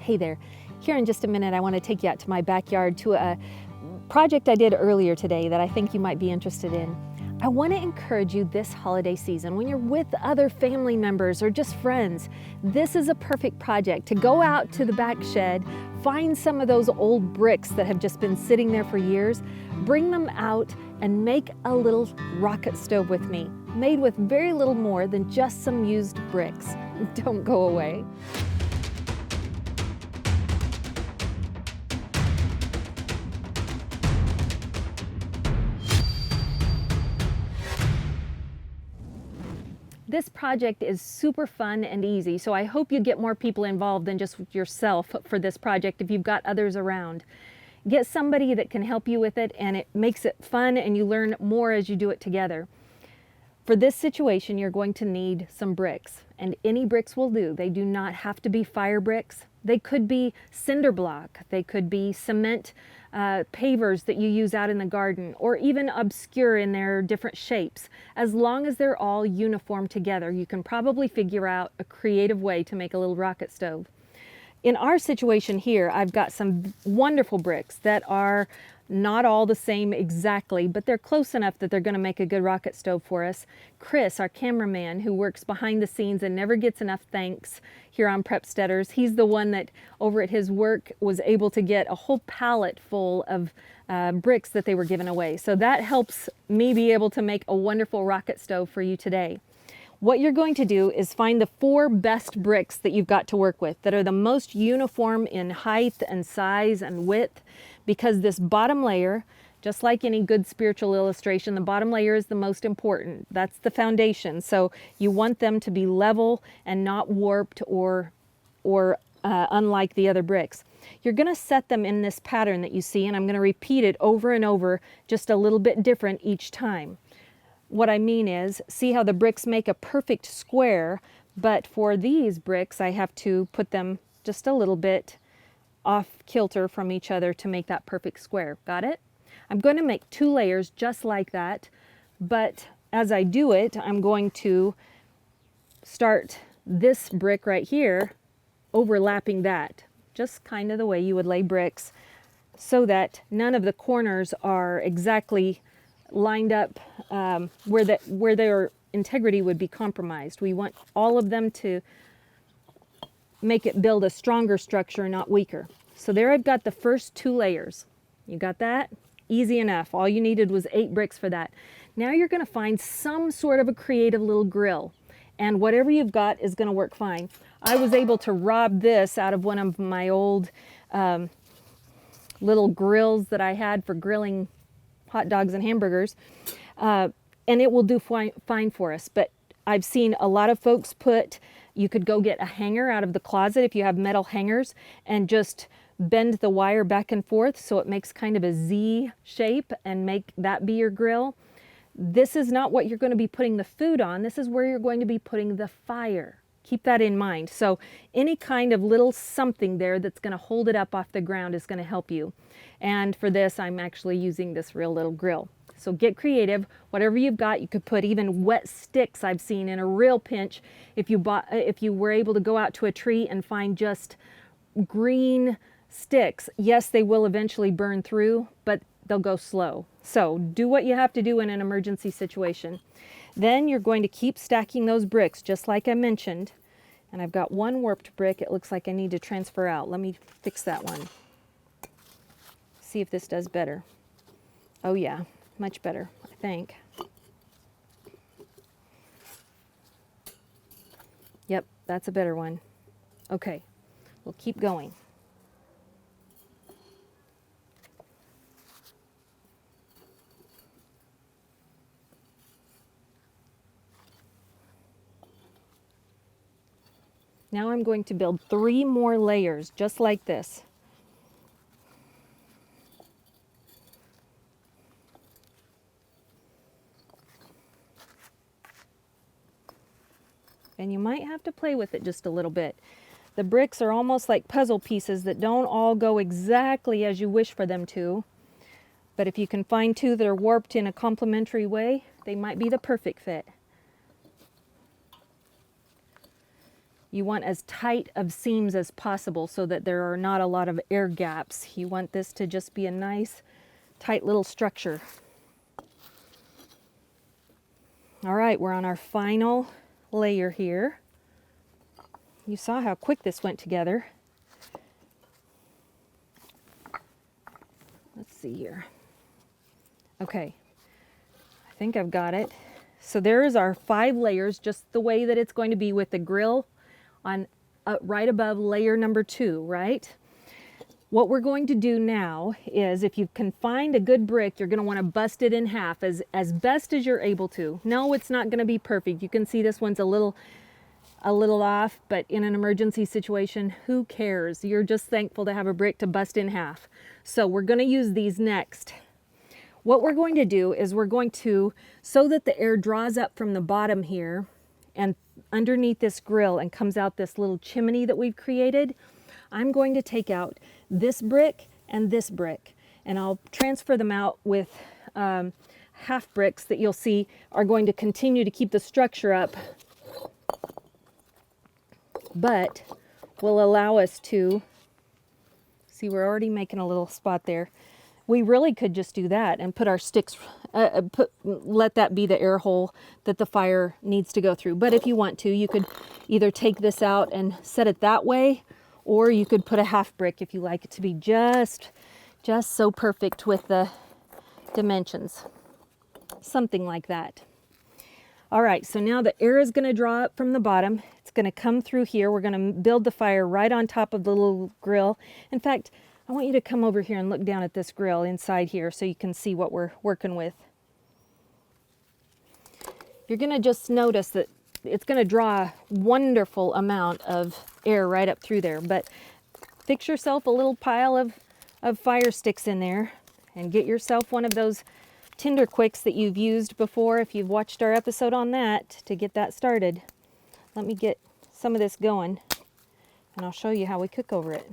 Hey there. Here in just a minute, I want to take you out to my backyard to a project I did earlier today that I think you might be interested in. I want to encourage you this holiday season, when you're with other family members or just friends, this is a perfect project to go out to the back shed, find some of those old bricks that have just been sitting there for years, bring them out and make a little rocket stove with me, made with very little more than just some used bricks. Don't go away. This project is super fun and easy, so I hope you get more people involved than just yourself for this project if you've got others around. Get somebody that can help you with it, and it makes it fun and you learn more as you do it together. For this situation, you're going to need some bricks, and any bricks will do. They do not have to be fire bricks. They could be cinder block. They could be cement pavers that you use out in the garden, or even obscure in their different shapes. As long as they're all uniform together, you can probably figure out a creative way to make a little rocket stove. In our situation here, I've got some wonderful bricks that are not all the same exactly, but they're close enough that they're going to make a good rocket stove for us. Chris, our cameraman, who works behind the scenes and never gets enough thanks here on PREPSTEADERS, he's the one that over at his work was able to get a whole pallet full of bricks that they were giving away. So that helps me be able to make a wonderful rocket stove for you today. What you're going to do is find the 4 best bricks that you've got to work with that are the most uniform in height and size and width, because this bottom layer, just like any good spiritual illustration, the bottom layer is the most important. That's the foundation. So you want them to be level and not warped or unlike the other bricks. You're going to set them in this pattern that you see, and I'm going to repeat it over and over, just a little bit different each time. What I mean is, see how the bricks make a perfect square, but for these bricks, I have to put them just a little bit off kilter from each other to make that perfect square. Got it? I'm going to make 2 layers just like that, but as I do it, I'm going to start this brick right here overlapping that, just kind of the way you would lay bricks, so that none of the corners are exactly lined up where their integrity would be compromised. We want all of them to make it build a stronger structure, not weaker. So there I've got the first 2 layers. You got that? Easy enough. All you needed was 8 bricks for that. Now you're going to find some sort of a creative little grill, and whatever you've got is going to work fine. I was able to rob this out of one of my old little grills that I had for grilling hot dogs and hamburgers, and it will do fine for us. But I've seen a lot of folks you could go get a hanger out of the closet if you have metal hangers and just bend the wire back and forth so it makes kind of a Z shape and make that be your grill. This is not what you're going to be putting the food on. This is where you're going to be putting the fire. Keep that in mind. So any kind of little something there that's going to hold it up off the ground is going to help you. And for this, I'm actually using this real little grill. So get creative. Whatever you've got, you could put even wet sticks. I've seen in a real pinch, if you were able to go out to a tree and find just green sticks. Yes, they will eventually burn through, but they'll go slow. So do what you have to do in an emergency situation. Then you're going to keep stacking those bricks, just like I mentioned. And I've got 1 warped brick. It looks like I need to transfer out. Let me fix that one. See if this does better. Oh yeah, much better, I think. Yep, that's a better one. Okay, we'll keep going. Now I'm going to build 3 more layers just like this. And you might have to play with it just a little bit. The bricks are almost like puzzle pieces that don't all go exactly as you wish for them to. But if you can find 2 that are warped in a complementary way, they might be the perfect fit. You want as tight of seams as possible so that there are not a lot of air gaps. You want this to just be a nice, tight little structure. All right, we're on our final layer here. You saw how quick this went together. Let's see here. Okay, I think I've got it. So there is our 5 layers, just the way that it's going to be with the grill on right above layer number 2, right? What we're going to do now is, if you can find a good brick, you're going to want to bust it in half as best as you're able to. No, it's not going to be perfect. You can see this one's a little off, but in an emergency situation, who cares? You're just thankful to have a brick to bust in half. So we're going to use these next. What we're going to do is we're going to, so that the air draws up from the bottom here and underneath this grill and comes out this little chimney that we've created, I'm going to take out this brick and this brick, and I'll transfer them out with half bricks that you'll see are going to continue to keep the structure up, but will allow us to, see, we're already making a little spot there. We really could just do that and put our sticks, let that be the air hole that the fire needs to go through. But if you want to, you could either take this out and set it that way, or you could put a half brick if you like it to be just so perfect with the dimensions. Something like that. All right, so now the air is going to draw up from the bottom. It's going to come through here. We're going to build the fire right on top of the little grill. In fact, I want you to come over here and look down at this grill inside here so you can see what we're working with. You're going to just notice that it's going to draw a wonderful amount of air right up through there, but fix yourself a little pile of fire sticks in there and get yourself one of those Tinder Quicks that you've used before if you've watched our episode on that to get that started. Let me get some of this going and I'll show you how we cook over it.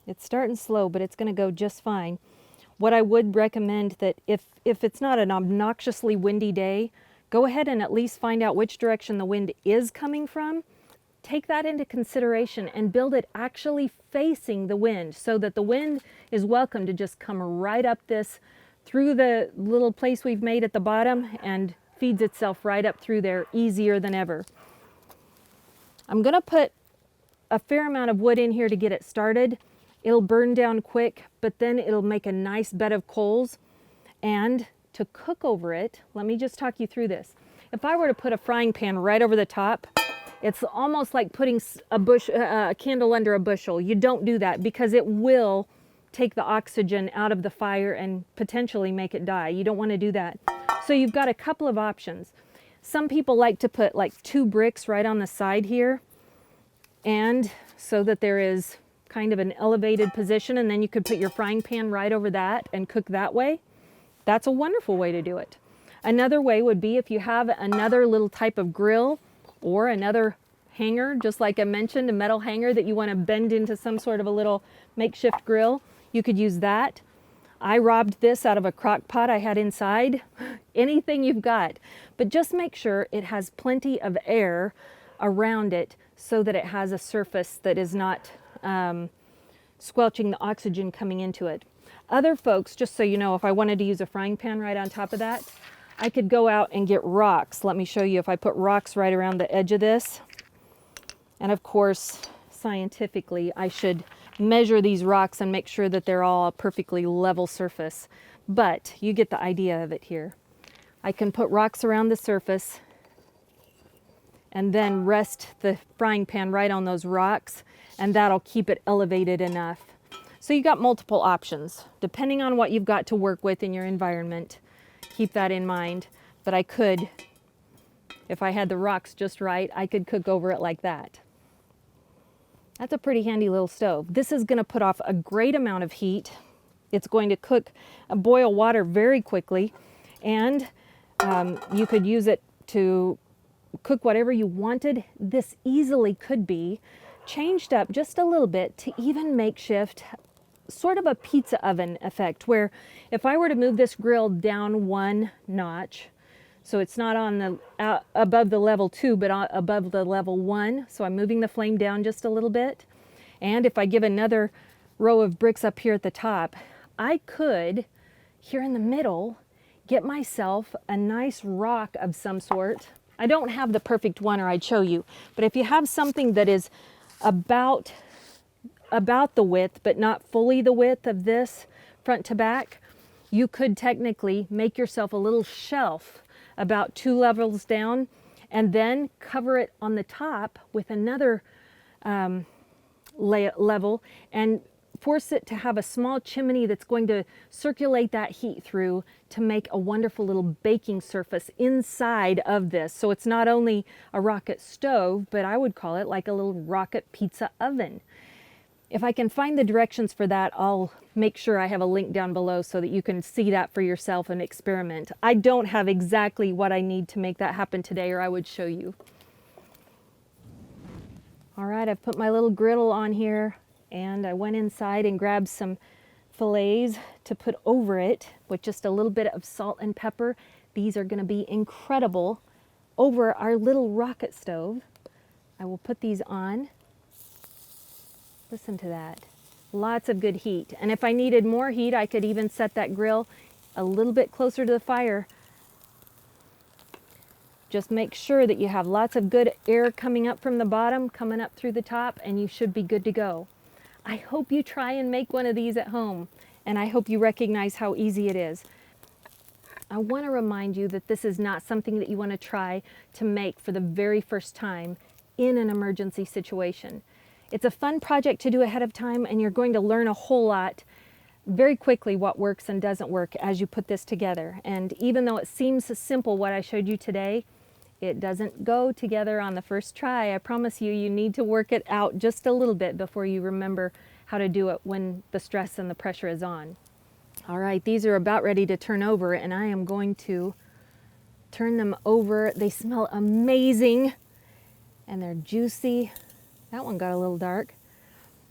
It's starting slow, but it's going to go just fine. What I would recommend that if it's not an obnoxiously windy day, go ahead and at least find out which direction the wind is coming from. Take that into consideration and build it actually facing the wind so that the wind is welcome to just come right up this through the little place we've made at the bottom and feeds itself right up through there easier than ever. I'm going to put a fair amount of wood in here to get it started. It'll burn down quick, but then it'll make a nice bed of coals. And to cook over it, let me just talk you through this. If I were to put a frying pan right over the top, it's almost like putting a candle under a bushel. You don't do that because it will take the oxygen out of the fire and potentially make it die. You don't want to do that. So you've got a couple of options. Some people like to put like 2 bricks right on the side here, and so that there is kind of an elevated position, and then you could put your frying pan right over that and cook that way. That's a wonderful way to do it. Another way would be if you have another little type of grill or another hanger, just like I mentioned, a metal hanger that you want to bend into some sort of a little makeshift grill, you could use that. I robbed this out of a crock pot I had inside. Anything you've got, but just make sure it has plenty of air around it so that it has a surface that is not squelching the oxygen coming into it. Other folks, just so you know, if I wanted to use a frying pan right on top of that, I could go out and get rocks. Let me show you. If I put rocks right around the edge of this, and of course, scientifically, I should measure these rocks and make sure that they're all a perfectly level surface. But you get the idea of it here. I can put rocks around the surface and then rest the frying pan right on those rocks, and that'll keep it elevated enough. So you got multiple options depending on what you've got to work with in your environment. Keep that in mind. But I could, if I had the rocks just right, I could cook over it like that. That's a pretty handy little stove. This is going to put off a great amount of heat. It's going to boil water very quickly, and you could use it to cook whatever you wanted. This easily could be changed up just a little bit to even makeshift sort of a pizza oven effect, where if I were to move this grill down one notch, so it's not on the above the level 2, but above the level 1, so I'm moving the flame down just a little bit. And if I give another row of bricks up here at the top, I could, here in the middle, get myself a nice rock of some sort. I don't have the perfect one, or I'd show you, but if you have something that is about the width, but not fully the width of this front to back, you could technically make yourself a little shelf about 2 levels down, and then cover it on the top with another level, and force it to have a small chimney that's going to circulate that heat through to make a wonderful little baking surface inside of this. So it's not only a rocket stove, but I would call it like a little rocket pizza oven. If I can find the directions for that, I'll make sure I have a link down below so that you can see that for yourself and experiment. I don't have exactly what I need to make that happen today, or I would show you. All right, I've put my little griddle on here, and I went inside and grabbed some fillets to put over it with just a little bit of salt and pepper. These are going to be incredible over our little rocket stove. I will put these on. Listen to that. Lots of good heat. And if I needed more heat, I could even set that grill a little bit closer to the fire. Just make sure that you have lots of good air coming up from the bottom, coming up through the top, and you should be good to go. I hope you try and make one of these at home, and I hope you recognize how easy it is. I want to remind you that this is not something that you want to try to make for the very first time in an emergency situation. It's a fun project to do ahead of time, and you're going to learn a whole lot very quickly what works and doesn't work as you put this together. And even though it seems simple what I showed you today, it doesn't go together on the first try. I promise you, you need to work it out just a little bit before you remember how to do it when the stress and the pressure is on. All right, these are about ready to turn over, and I am going to turn them over. They smell amazing, and they're juicy. That one got a little dark.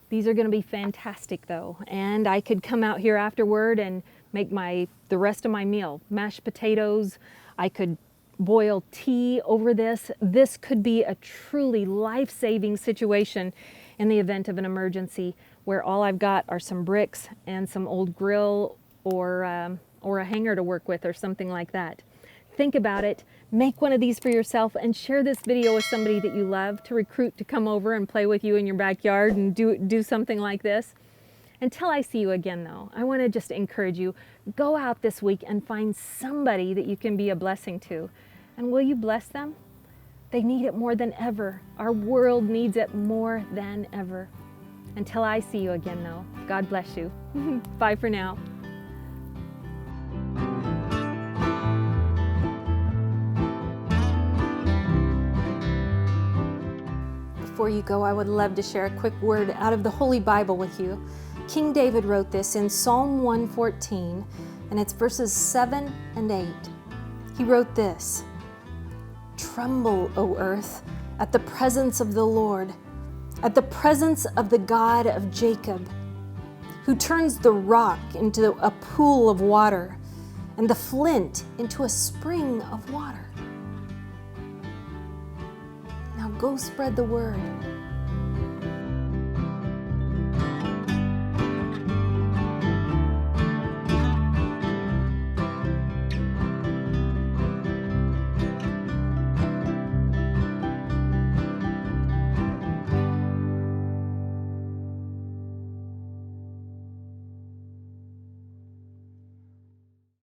These are going to be fantastic though, and I could come out here afterward and make the rest of my meal. Mashed potatoes, I could boil tea over this. This could be a truly life-saving situation in the event of an emergency where all I've got are some bricks and some old grill or a hanger to work with or something like that. Think about it, make one of these for yourself, and share this video with somebody that you love to recruit to come over and play with you in your backyard and do something like this. Until I see you again though, I want to just encourage you, go out this week and find somebody that you can be a blessing to. And will you bless them? They need it more than ever. Our world needs it more than ever. Until I see you again though, God bless you. Bye for now. Before you go, I would love to share a quick word out of the Holy Bible with you. King David wrote this in Psalm 114, and it's verses 7 and 8. He wrote this: "Tremble, O earth, at the presence of the Lord, at the presence of the God of Jacob, who turns the rock into a pool of water and the flint into a spring of water." Now go spread the word.